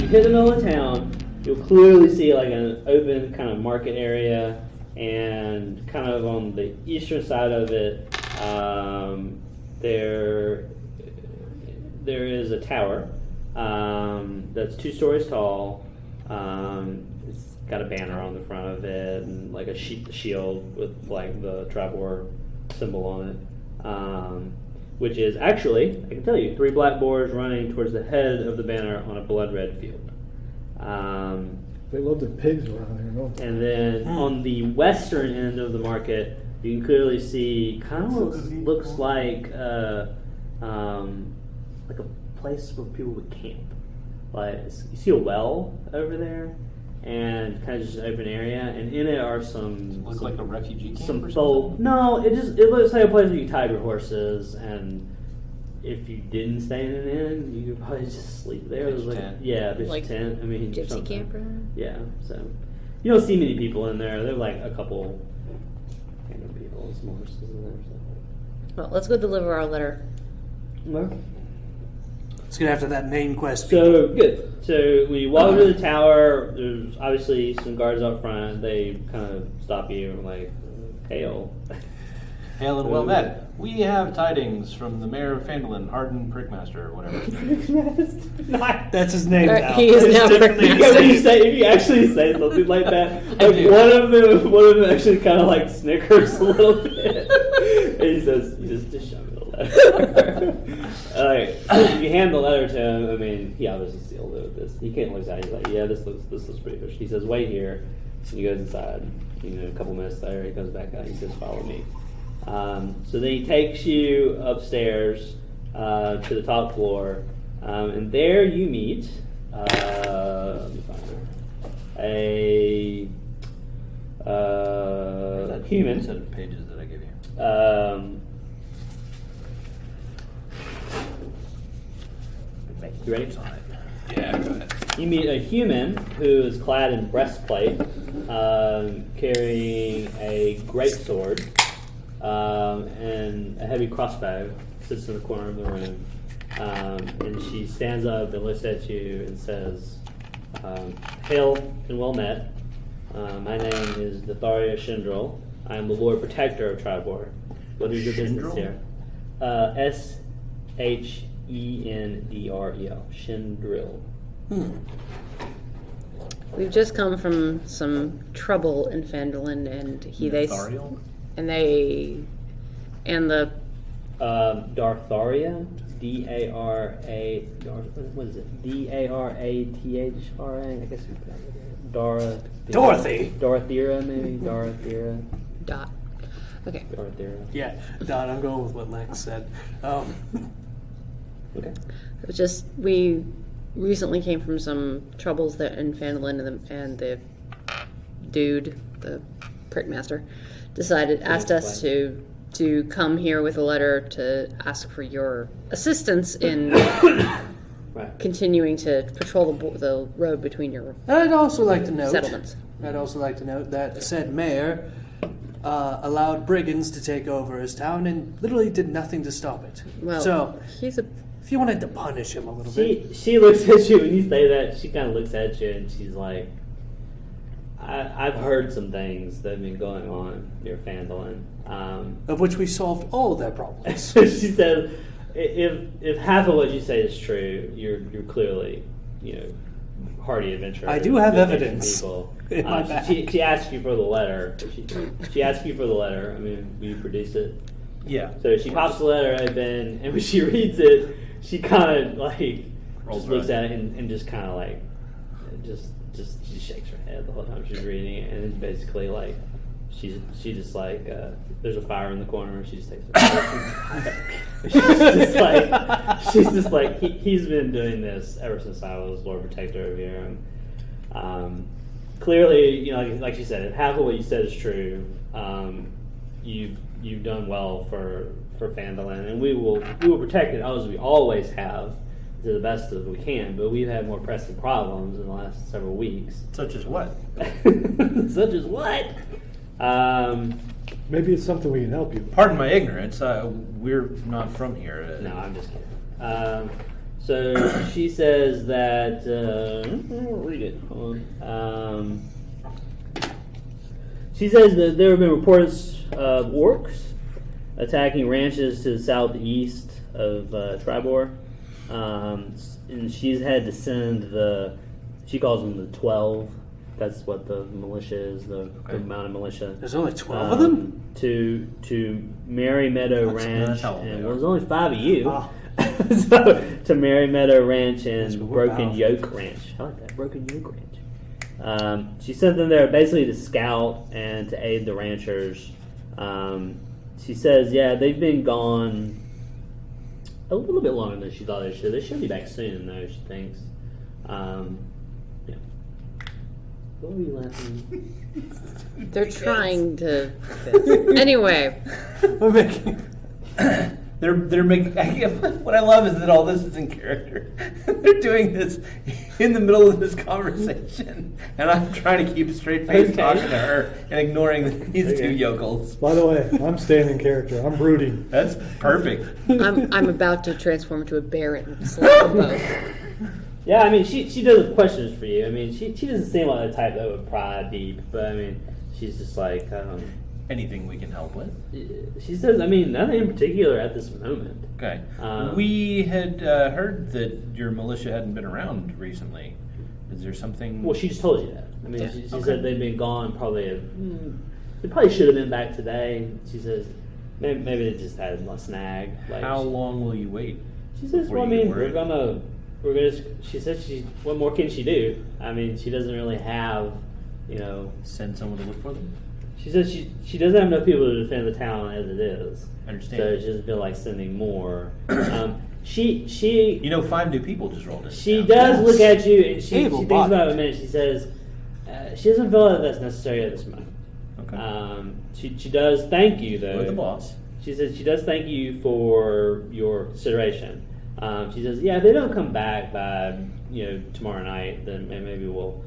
hit the middle of town, you'll clearly see like an open kind of market area, and kind of on the eastern side of it, there is a tower that's 2 stories tall. It's got a banner on the front of it and like a shield with like the Tribor symbol on it, which is actually, I can tell you, 3 black boars running towards the head of the banner on a blood red field. They love the pigs around here, don't they? And then on the western end of the market, you can clearly see kind of looks like a place where people would camp. Like you see a well over there, and kind of just an open area, and in it are some like a refugee camp some or folk. something? No, it looks like a place where you tie your horses, and if you didn't stay in an inn, you could probably just sleep there. It was like tent. bitch Like tent. I mean, gypsy something. camp or something? Yeah, so you don't see many people in there. There are like a couple random people and some horses in there. Well, let's go deliver our letter. So. Let's get after that main quest. So good. So when you walk to the tower, there's obviously some guards up front. They kind of stop you and like, hail. Hail and well met. We have tidings from the mayor of Fandolin, Arden Prickmaster, or whatever. That's his name now. He is now Prickmaster. If you actually say something like that, like one of them actually kind of like snickers a little bit, and he says, just show me the letter." Alright, so you hand the letter to him. I mean, he obviously sealed it with this. He can't look at it. He's like, yeah, this looks pretty good. He says, wait here. And he goes inside. A couple minutes later, he comes back out. He says, follow me. So then he takes you upstairs to the top floor, and there you meet let me find her, a human. Set of pages that I give you. You ready? Yeah, go ahead. You meet a human who is clad in breastplate, carrying a greatsword, and a heavy crossbow. Sits in the corner of the room, and she stands up and looks at you and says, "Hail and well met. My name is Datharia Shindril. I am the Lord Protector of Tribor. What is your business here?" Shendrel. Shindril. We've just come from some trouble in Fandolin, and Nethariel? the Dartharia, D-A-R-A. What is it? D-A-R-A-T-H-R-A. I guess Dara. Dorothy. Dorothera, maybe. Dorothera. dot. Okay. Dorothera. Yeah, Don, I'm going with what Lex said. Okay. It was just we recently came from some troubles that in Fandolin, and the dude, the prickmaster, asked us to come here with a letter to ask for your assistance in continuing to patrol the road between your I'd also like to note settlements. that said mayor allowed brigands to take over his town and literally did nothing to stop it. Well, so he's a if you wanted to punish him a little bit. She looks at you when you say that. She kind of looks at you and she's like, I've heard some things that have been going on near Fandolin. Of which we solved all their problems. She says, if half of what you say is true, you're clearly, hardy adventurers. I do have good evidence people. in my bag. She asked you for the letter. She asked you for the letter. I mean, will you produce it? Yeah. So she pops the letter open, and when she reads it, she kind of like Rolls just looks her at eyes. it and just kind of like she shakes her head the whole time she's reading it, and it's basically like she just like there's a fire in the corner, and she just takes it. she's just like he's been doing this ever since I was Lord Protector of here. And, clearly, like she said, if half of what you said is true, you've done well for Fandolin, and we will protect it as we always have, to the best of we can. But we've had more pressing problems in the last several weeks. Such as what? Such as what? Maybe it's something we can help you with. Pardon my ignorance. We're not from here. No, I'm just kidding. So she says that I'll read it. Hold on. She says that there have been reports of orcs attacking ranches to the southeast of Tribor, and she's had to send she calls them the 12. That's what the militia is, the mounted militia. There's only 12 of them? To Merry Meadow Ranch, and there's only 5 of you. Oh. So, to Merry Meadow Ranch and we're Broken powerful. Yoke Ranch. I like that, Broken Yoke Ranch. She sent them there basically to scout and to aid the ranchers. She says, yeah, they've been gone a little bit longer than she thought they should. They should be back soon, though, she thinks. Yeah. What were you laughing? They're trying to. Anyway, We're making. They're making. What I love is that all this is in character. They're doing this in the middle of this conversation, and I'm trying to keep a straight face talking to her and ignoring these two yokels. By the way, I'm staying in character. I'm brooding. That's perfect. I'm about to transform into a bear and slap them both. Yeah, I mean, she does have questions for you. I mean, she doesn't seem like the type that would pry deep, but I mean, she's just like, Anything we can help with? she says, I mean, nothing in particular at this moment. Okay. We had heard that your militia hadn't been around recently. Is there something? Well, she just told you that. I mean, Yeah. she Okay. said they've been gone probably. They probably should have been back today. She says maybe they just had a snag. Like, How long will you wait? She says, before well, I you get mean, we're word? gonna. She said, what more can she do? I mean, she doesn't really have, Send someone to look for them? She says she doesn't have enough people to defend the town as it is. Understand. So she doesn't feel like sending more. She 5 new people just rolled in. she does look at you and she thinks Able-bodied. about it a minute. She says she doesn't feel that that's necessary at this moment. Okay. She does thank you though. With the boss. She says she does thank you for your consideration. She says, yeah, if they don't come back by tomorrow night, then maybe we'll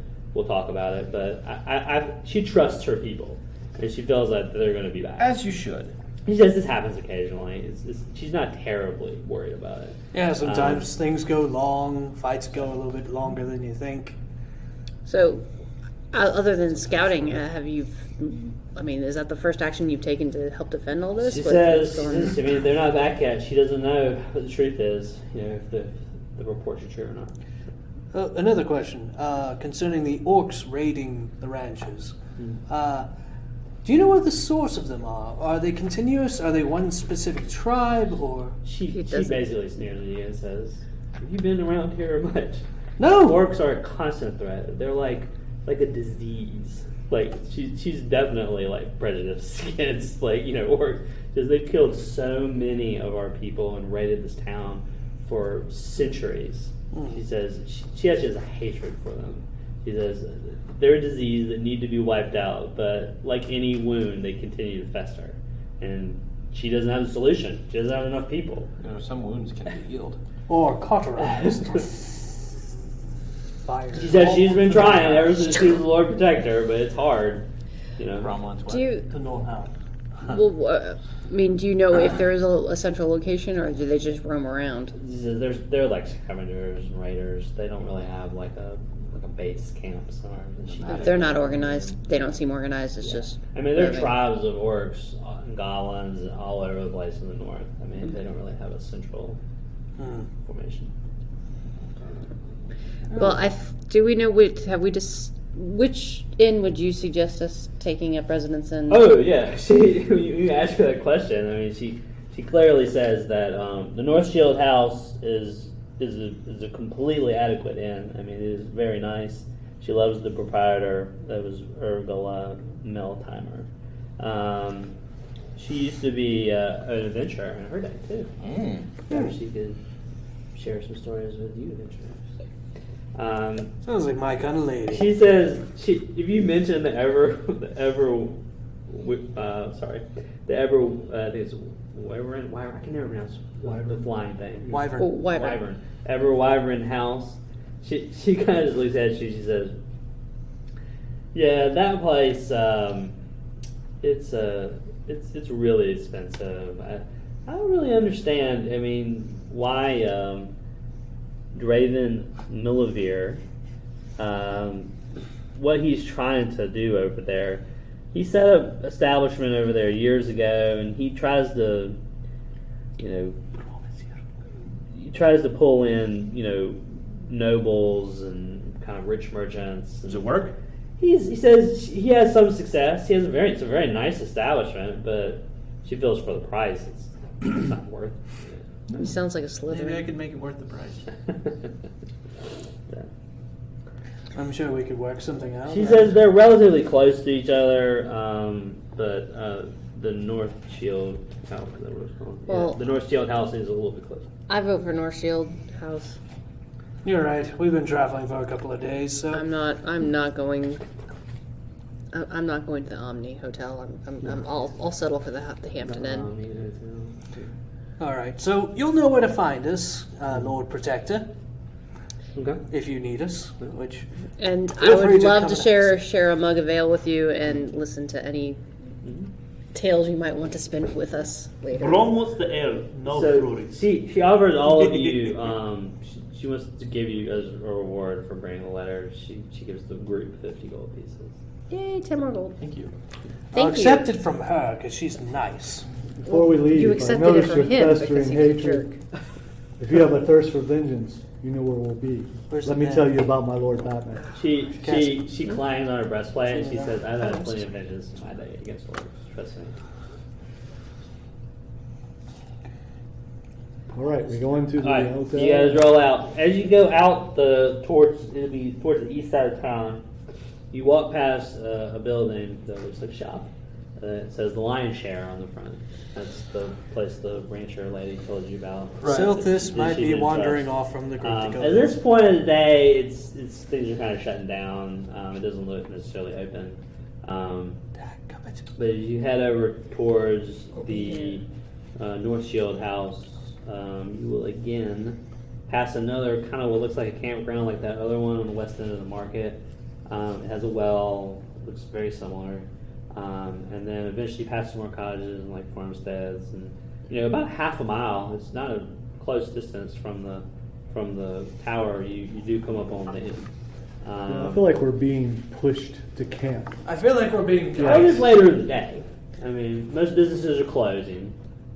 talk about it. But she trusts her people, and she feels that they're going to be back. As you should. She says this happens occasionally. She's not terribly worried about it. Yeah, sometimes things go long, fights go a little bit longer than you think. So, other than scouting, have you? I mean, is that the first action you've taken to help defend all this? She What's says, going on? I mean, they're not back yet. She doesn't know what the truth is, if the reports are true or not. Another question concerning the orcs raiding the ranches. Do you know what the source of them are? Are they continuous? Are they one specific tribe, or? She doesn't- basically sneers at you and says, have you been around here much? No. Orcs are a constant threat. They're like a disease. Like she's definitely like prejudiced against orcs because they've killed so many of our people and raided this town for centuries. She says she actually has a hatred for them. She says they're a disease that need to be wiped out, but like any wound, they continue to fester. And she doesn't have a solution. She doesn't have enough people. Some wounds can be healed. Or cauterized? Fire. She said she's been trying ever since she was the Lord Protector, but it's hard. Romulans Do you? To know how. Well, I mean, do you know if there is a central location, or do they just roam around? She says they're like scavengers and raiders. They don't really have like a base camp somewhere. If they're not organized, they don't seem organized. It's just. I mean, there are moving. tribes of orcs and goblins all over the place in the north. I mean, they don't really have a central formation. Well, do we know which? Have we just? Which inn would you suggest us taking up residence in? Oh yeah, you asked her that question. I mean, she clearly says that the North Shield House is a completely adequate inn. I mean, it is very nice. She loves the proprietor. That was Urgala Meltimer. She used to be an adventurer in her day too. Maybe she could share some stories with you, adventurers. Sounds like my kind of lady. She says if you mention the I think it's wyvern. I can never pronounce the flying thing. Wyvern. Oh, wyvern. Wyvern house. She kind of just looks at you. She says, "Yeah, that place. It's really expensive. I don't really understand. I mean, why Draven Millivere, what he's trying to do over there. He set up establishment over there years ago, and he tries to, pull in, nobles and kind of rich merchants. Does it work? He says he has some success. It's a very nice establishment, but she feels for the price, it's not worth it. He sounds like a Slytherin. Maybe I could make it worth the price. Yeah. I'm sure we could work something out. She says they're relatively close to each other, but the North Shield House, is that what it's called? Well- Yeah, the North Shield House is a little bit closer. I vote for North Shield House. You're right. We've been traveling for a couple of days, so I'm not going. I'm not going to the Omni Hotel. I'll settle for the Hampton Inn. all right. So you'll know where to find us, Lord Protector, Okay. if you need us. Which And Feel I free would to love come to and share a mug of ale with you and listen to any tales you might want to spin with us later. Ron wants the ale, no So fruity. she offers all of you. She wants to give you as a reward for bringing the letter. She gives the group 50 gold pieces. Yay, 10 more gold. Thank you. I'll Thank accept you. it from her because she's nice. Before we leave, You I accepted notice it from your him festering because he's a hatred. jerk. If you have a thirst for vengeance, you know where we'll be. Where's Let the me man? tell you about my Lord Batman. She clangs on her breastplate and she says, "I've had plenty of vengeance in my day against orcs. Trust me." All right, we go into the All right, hotel. you guys roll out. As you go out towards the east side of town, you walk past a building that looks like a shop. It says the Lion's Share on the front. That's the place the rancher lady told you about. Silthus That might she's be in wandering charge. off from the group to go At there. this point of the day, it's things are kind of shutting down. It doesn't look necessarily open. But as you head over towards the North Shield House, you will again pass another kind of what looks like a campground, like that other one on the west end of the market. It has a well, looks very similar, and then eventually pass some more cottages and like farmsteads, and about half a mile. It's not a close distance from the tower. You do come up on the inn. I feel like we're being pushed to camp. I feel like we're being Well, it's later in the day. I mean, most businesses are closing.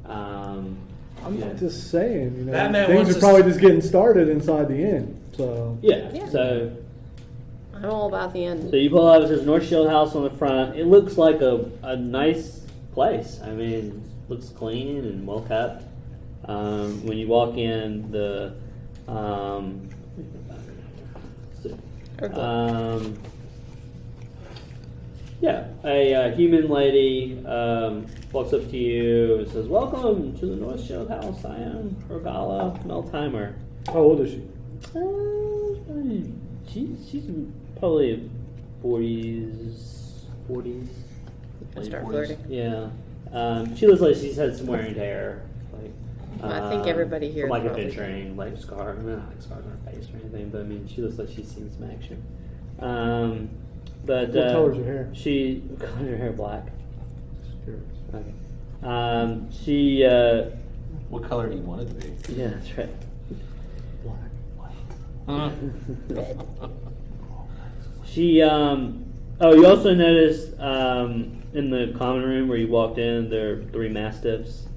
I'm Yeah. just saying, Batman things wants are us- probably just getting started inside the inn. So Yeah. Yeah. So I'm all about the end. you pull up. It says North Shield House on the front. It looks like a nice place. I mean, it looks clean and well kept. When you walk in, a human lady walks up to you and says, "Welcome to the North Shield House. I am Regala Meltimer." how old is she? She's probably 40s. I start 40s. flirting. Yeah. She looks like she's had some wearing hair. Like, I think everybody here from like is probably- adventuring, like scar, not like scars on her face or anything, but I mean, she looks like she's seen some action. But What color's your hair? She color her hair black. Curious. Okay. She What color do you want it to be? yeah, that's right. Black. She you also noticed in the common room where you walked in, there are 3 mastiffs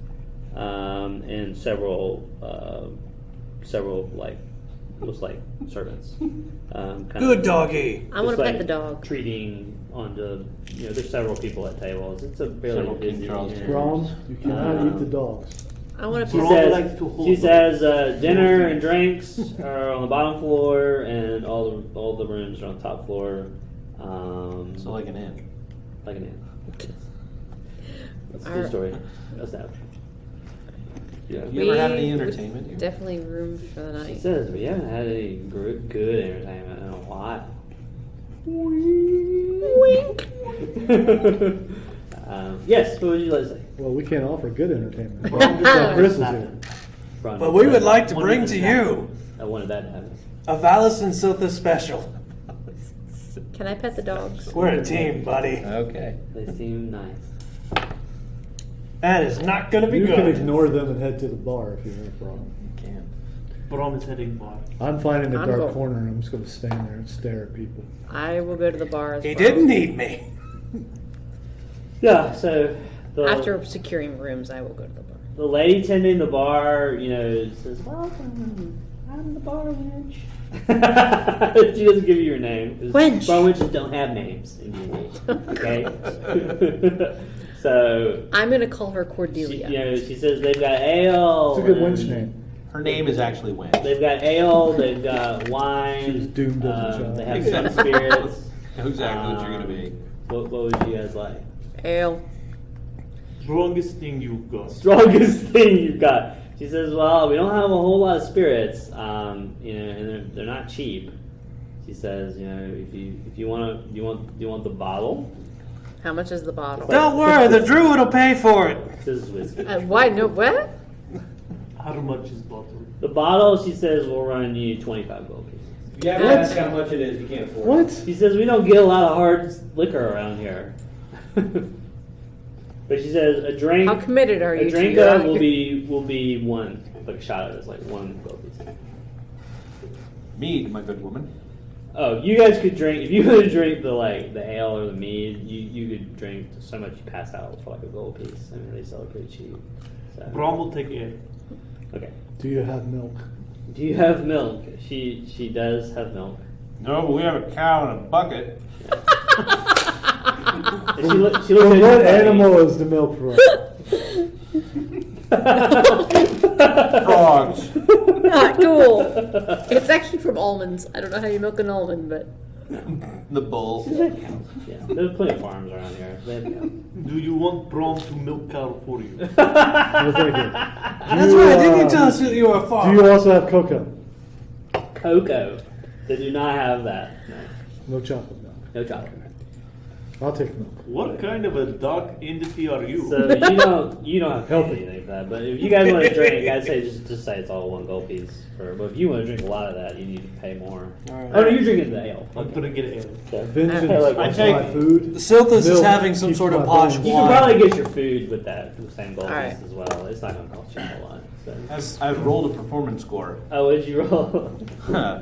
and several like looks like servants. Kind Good of doggy. I want just to pet like the dog. Treating onto there's several people at tables. It's a fairly Several King busy. Charles inn. tables. Rom, you cannot eat the dogs. I want to She pet. Ron says, likes to hold she them. says dinner and drinks are on the bottom floor, and all the rooms are on the top floor. So like an inn. Like an inn. That's a Our- good story. Established. Yeah. You ever had any We- entertainment here? Definitely room for the She night. says we haven't had any good entertainment in a while. Wink. Yes, what would you like to say? Well, we can't offer good entertainment. So Chris is here. Front But of we that. would like to Wanted bring this to happen. you I wanted that to happen. a Valis and Silthus special. Can I pet the dogs? We're a team, buddy. Okay. They seem nice. That is not going to be You good. can ignore them and head to the bar if you have a problem. You can. Brom is heading bar. I'm finding a I'm dark going. corner and I'm just going to stand there and stare at people. I will go to the bar as He well. didn't need me. Yeah. So After securing rooms, I will go to the bar. the lady tending the bar, says, "Welcome. I'm the bar wench." She doesn't give you your name. 'Cause Wench. Bar wenches don't have names in D&D. Okay. So I'm going to call her she, Cordelia. she says they've got ale. It's a good and wench name. Her name is actually Wench. They've got ale. They've got wine. She was doomed as a child. They have some spirits. Know exactly what you're going to be. What would you guys like? Ale. Strongest thing you've got. Strongest thing you've got. She says, "Well, we don't have a whole lot of spirits, and they're not cheap." She says, if you want the bottle. How much is the bottle? Don't worry, the druid will pay for it. This is whiskey. Why? No, what? How much is bottle? The bottle, she says, will run you 25 gold pieces. Yeah, What? that's how much it is. You can't afford What? She says we don't get a lot of hard liquor around here. But she says a drink. How committed are you A drink to your will be one, like a shot of it is like one gold piece. Mead, my good woman. Oh, you guys could drink if you want to drink the ale or the mead. You could drink so much you pass out for like a gold piece. I mean, they sell it pretty cheap. So. Brom will take it. Okay. Do you have milk? Do you have milk? She does have milk. No, but we have a cow in a bucket. And she looks So at you what funny. animal is the milk from? Frogs. Not cool. It's actually from almonds. I don't know how you milk an almond, but The bull. Yeah, there's plenty of farms around here. They have cows. Do you want Brom to milk cow for you? No, thank you. That's right, didn't you tell us that you were a Do farmer? you also have cocoa? Cocoa. They do not have that. No, No chocolate milk. no chocolate. I'll take milk. What kind of a dark entity are you? So you don't have to pay anything for that. But if you guys want to drink, I'd say just say it's all one gold piece. But if you want to drink a lot of that, you need to pay more. All right. Oh no, you're drinking the ale. I'm gonna get it. Okay. Vengeance I like is that. my food. The Silthus is Milk having some keeps sort of my posh bones. You can wine. probably get your food with that the same gold All right. piece as well. It's not going to cost you a lot. So. I've rolled a performance score. Oh, what did you roll? Huh.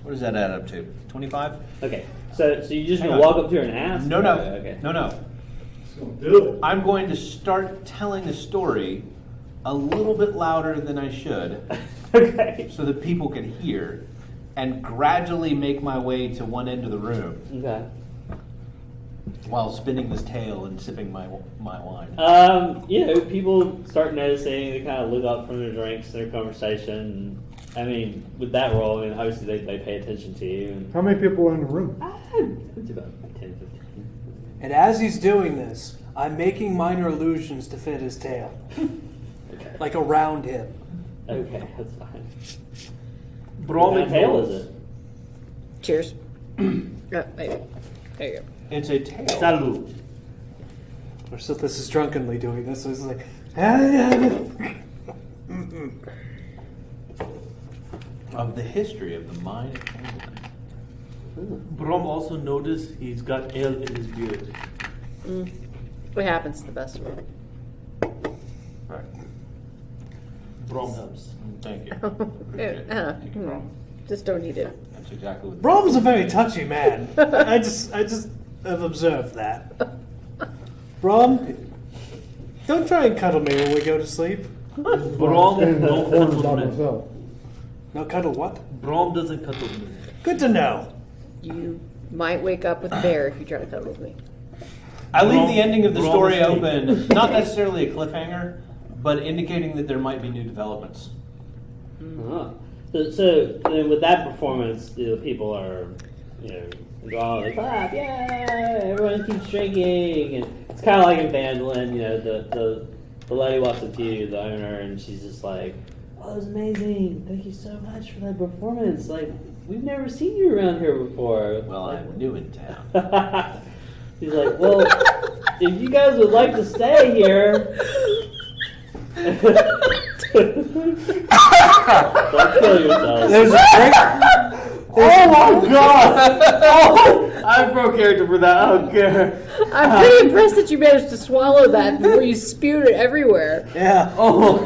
What does that add up to? 25? Okay, so you just Hang gonna on. walk up to her and ask? No, no. Okay. No. Do it. I'm going to start telling the story a little bit louder than I should Okay. so that people can hear and gradually make my way to one end of the room Okay. while spinning this tale and sipping my wine. People start noticing. They kind of look up from their drinks, their conversation. I mean, with that roll, I mean, obviously they pay attention to you. And, How many people are in the room? it's about 10, 15. And as he's doing this, I'm making minor allusions to fit his tail, Okay. like around him. Okay, that's fine. Brom What kind of tail ignores. is it? cheers. Maybe. There you go. It's a tale Salud. Or Silthus is drunkenly doing this, so he's like, of the history of the mine at Camden. Brom also noticed he's got ale in his beard. What happens to the best of them? Right. Brom helps. Thank you. Yeah, Appreciate it. Thank you, Brom. Just don't eat it. That's exactly what. Brom's a very touchy man. I just have observed that. Brom, don't try and cuddle me when we go to sleep. Brom Stand in that don't corner cuddle by men. myself. No cuddle what? Brom doesn't cuddle men. Good to know. You might wake up with a bear if you try to cuddle with me. I leave Brom- the ending of the Brom story is open, not necessarily a cliffhanger, but indicating that there might be new developments. Uh-huh. So then with that performance, people are, they're all like, clap, yay! Everyone keeps drinking, and it's kind of like in Vandalin, the lady walks up to you, the owner, and she's just like, "Oh, that was amazing! Thank you so much for that performance. Like, we've never seen you around here before." Well, Like, I'm new in town. He's like, "Well, if you guys would like to stay here." Don't kill yourself. There's a drink. Oh my god! Oh, I broke character for that. I don't care. I'm pretty impressed that you managed to swallow that before you spewed it everywhere. Yeah. Oh.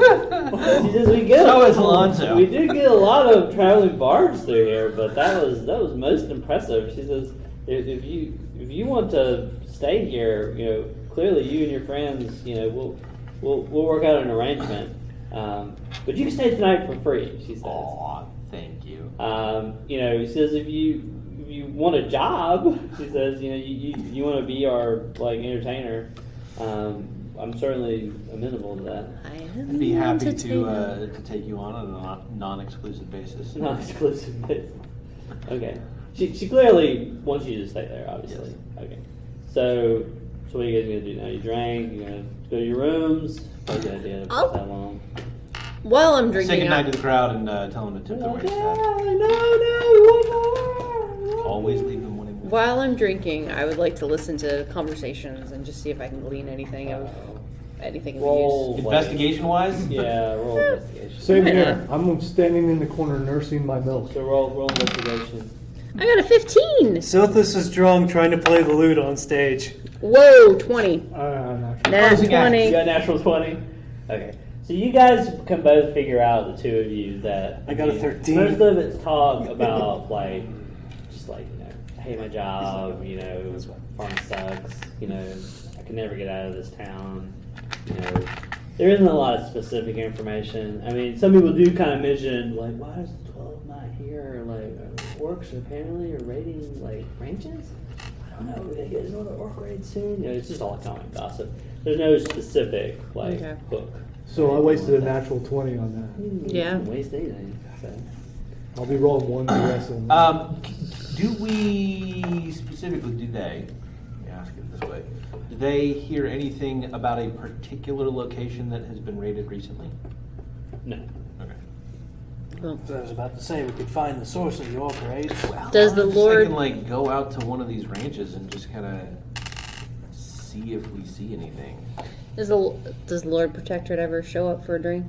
She says we get. So is Alonzo. We did get a lot of traveling bards through here, but that was most impressive. She says if you want to stay here, clearly you and your friends, we'll work out an arrangement. But you can stay tonight for free. She says. Aw, thank you. She says if you want a job, she says you want to be our entertainer. I'm certainly amenable to that. I'd be happy to take you on a non-exclusive basis. Non-exclusive basis. Okay. She clearly wants you to stay there, obviously. Yes. Okay. So what are you guys gonna do now? You drank. You gonna go to your rooms? Probably a good idea to put that long. While I'm drinking, Say goodnight to the crowd and tell them to tip the No, waitstaff. no. Always leave them winning. while I'm drinking, I would like to listen to conversations and just see if I can glean anything of use. Roll Investigation-wise? Yeah, roll investigation. Same Yeah. here. I'm standing in the corner nursing my milk. So roll investigation. I got a 15. Silthus is drunk trying to play the lute on stage. Whoa, 20. Not Nat Closing act. 20. You got natural 20? Okay. So you guys can both figure out, the two of you, that I got a 13. most of it's talk about I hate my job, farm sucks, I can never get out of this town, there isn't a lot of specific information. I mean, some people do kind of mention, why is the 12 not here? Orcs apparently are raiding, ranches? I don't know, you guys know the orc raid soon? It's just all kind of gossip. There's no specific, Okay. hook. So I wasted a natural 20 on that. Yeah. Didn't waste anything. So. I'll be rolling one the rest of them. Do we specifically, do they, let me ask it this way, do they hear anything about a particular location that has been raided recently? No. Okay. Well, So I was about to say we could find the source of the orc raids. Does the I was Lord- thinking, go out to one of these ranches and just kind of see if we see anything. does the Lord Protectorate ever show up for a drink?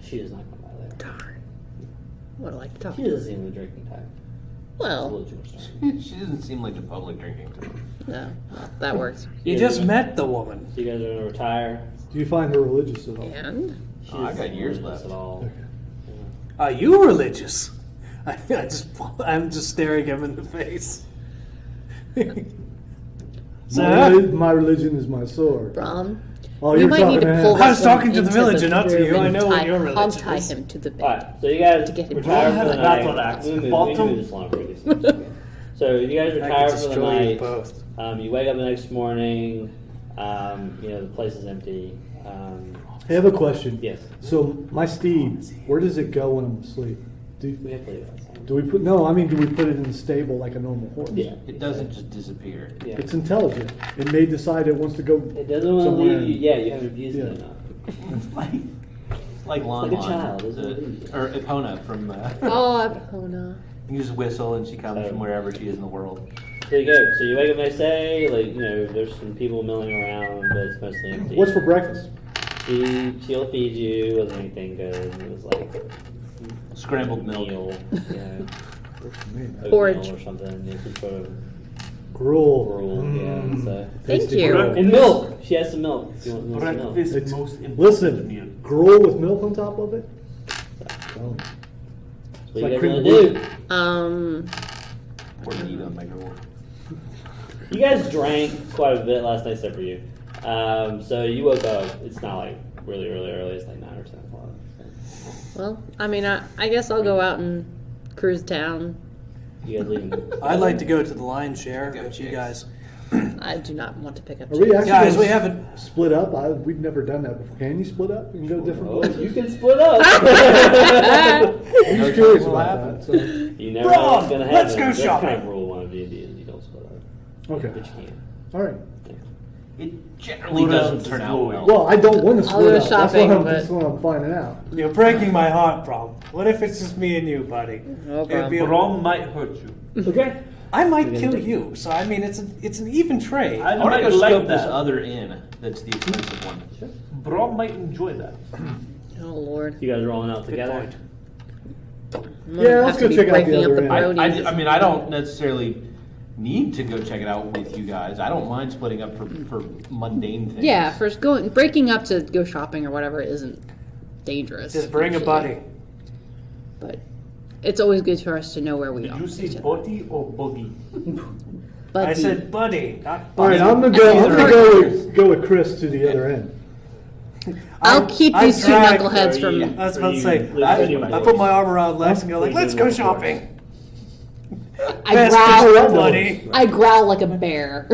She does not come by there. Darn. Would I like to talk She to her? doesn't seem the drinking type. A Well, little too much time. She doesn't seem like the public drinking type. no. Well, that works. You just met the woman. So you guys are going to retire? Do you find her religious at all? And? She Oh, I doesn't got seem years religious left. At all. Are you religious? I'm just staring him in the face. My religion is my sword. Brom, Oh, we you're might talking need to to pull him. I was this one talking to the into villager, not to room you. I and know what tie- your I'll religion tie is. him to the bed. Alright, so you guys To get him retire to for the the night. battle axe. We can move Bottom. this along pretty soon. So you guys I retire could for the destroy you night. both. You wake up the next morning. The place is empty. I have a question. Yes. So my steed, where does it go when I'm asleep? We have to leave it outside. Do we put it in the stable like a normal horse? Yeah. It doesn't just disappear. Yeah. It's intelligent. It may decide it wants to go It doesn't want to somewhere. leave you. Yeah, you haven't abused it Yeah. enough. It's like Lon like a Lon, child, isn't it? or Epona from. Oh, Epona. You just whistle and she comes So- from wherever she is in the world. So you go. So you wake up the next day. There's some people milling around, but it's mostly empty. What's for breakfast? She'll feed you. It wasn't anything good. It was Scrambled milk. meal, oatmeal Porridge. or something. Some sort of Gruel. gruel. Yeah. So. Thank Tasty you. gruel. And milk. She has some milk. If you want some milk. Breakfast It's- most important Listen, meal. gruel with milk on top of it? Oh. What like you guys cream gonna do? Or eat on my girl. You guys drank quite a bit last night, except for you. So you woke up. It's not really, really early. It's 9 or 10 o'clock. Well, I guess I'll go out and cruise town. You guys leaving? I'd like to go to the lion's share Pick up if you chicks. guys. I do not want to pick up Are we chicks. actually Guys, gonna we haven't. split up? We've never done that before. Can you split up and go different Oh, places? you can split up. I'm just curious What about happens? that. So. You never know what's gonna happen. Let's go That's shopping. kind of rule one of D&D is you don't split up, Okay. but you can. All right. It generally What else doesn't is turn out going? well. Well, I don't want to I'll split go up. shopping, That's but- what I'm finding out. You're breaking my heart, Brom. What if it's just me and you, buddy? No It'd problem. be a- Brom might hurt you. Okay. I might kill you, so I mean, it's an even trade. I want to might go like scope this that. other inn that's the expensive one. Brom might enjoy that. Oh, Lord. You guys are rolling out Good together. point. I'm Yeah, gonna let's have go to be check out the breaking up other the end. bronies. I mean, I don't necessarily need to go check it out with you guys. I don't mind splitting up for mundane things. Yeah, first breaking up to go shopping or whatever isn't dangerous. Just bring a usually. buddy. But it's always good for us to know where we Did are. you say each other. body or boogie? Buddy. I said buddy, not All right, buddy. I'm gonna go with Chris to the other end. I'll keep I these two drag- knuckleheads Are you- from. I was about to say, Are you- I put my arm around Lex and go like, let's go shopping. I Best growl. buddy. I growl like a bear.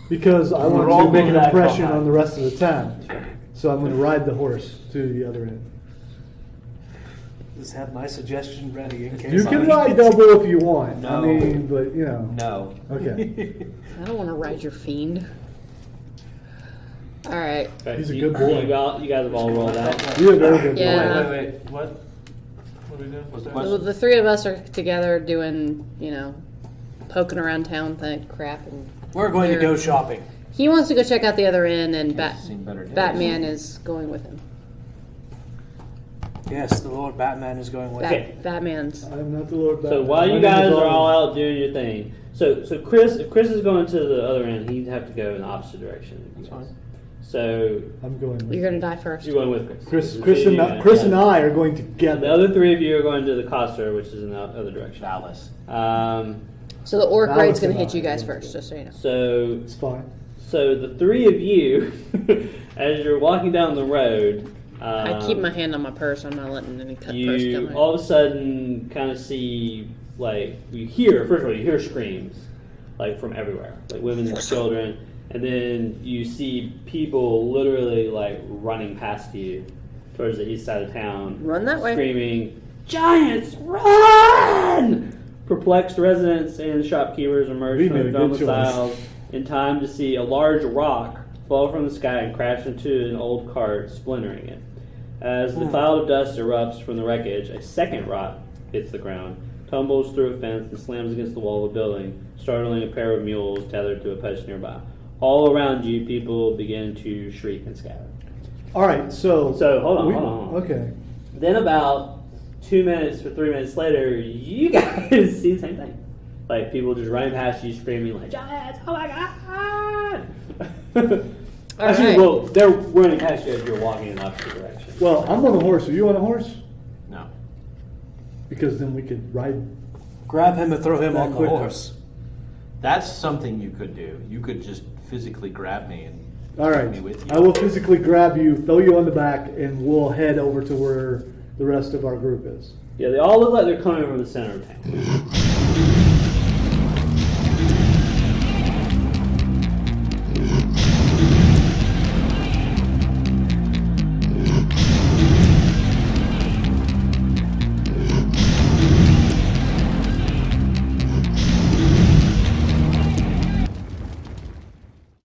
Because I We're want all to make an moving that impression combat. on the rest of the town. So I'm going to ride the horse to the other end. Just have my suggestion ready in case. You can I- ride double if you want. No. I mean, but you know. No. Okay. I don't want to ride your fiend. All right. Okay, He's a you- good boy. You guys have all rolled out. You're a very good Yeah. boy. Wait. What? What are we doing? What's that? What? So the three of us are together doing, poking around town thing, crap, and We're going to go shopping. he wants to go check out the other end, and Seen better days. Batman is going with him. Yes, the Lord Batman is going with Okay. Batman's. I'm not the Lord So Batman. while My you name guys is are all Arnold. out doing your thing, so Chris, if Chris is going to the other end, he'd have to go in the opposite direction. That's fine. So I'm going. With You're gonna die first. you're going with Chris. Chris and I are going The together. other three of you are going to the Costa, which is in the other direction. Dallas. So the orc Balance raid's gonna it hit out. you guys first, just so you know. So It's fine. the three of you, as you're walking down the road, I keep my hand on my purse. I'm not letting any cut purse you come all of a sudden kind of see, like, you hear screams, like, from everywhere, like women and children, and then you see people literally, like, running past you towards the east side of town. Run that way. Screaming, "Giants, run!" Perplexed residents and shopkeepers emerge We from made their a good domiciles in time to see a large rock fall from the sky and crash into an old cart, splintering it. As the cloud of dust erupts from the wreckage, a second rock hits the ground, tumbles through a fence, and slams against the wall of a building, startling a pair of mules tethered to a post nearby. All around you, people begin to shriek and scatter. All right, so. So, hold on. Okay. Then about 2 minutes or 3 minutes later, you guys see the same thing. Like, people just running past you, screaming like, "Giants! Oh my god!" Actually, right. well, they're running past you as you're walking in the opposite direction. Well, I'm on a horse. Are you on a horse? No. Because then we could ride. Grab him and throw him That on the quicker. horse. That's something you could do. You could just physically grab me and All right. take me with you. I will physically grab you, throw you on the back, and we'll head over to where the rest of our group is. Yeah, they all look like they're coming from the center of town.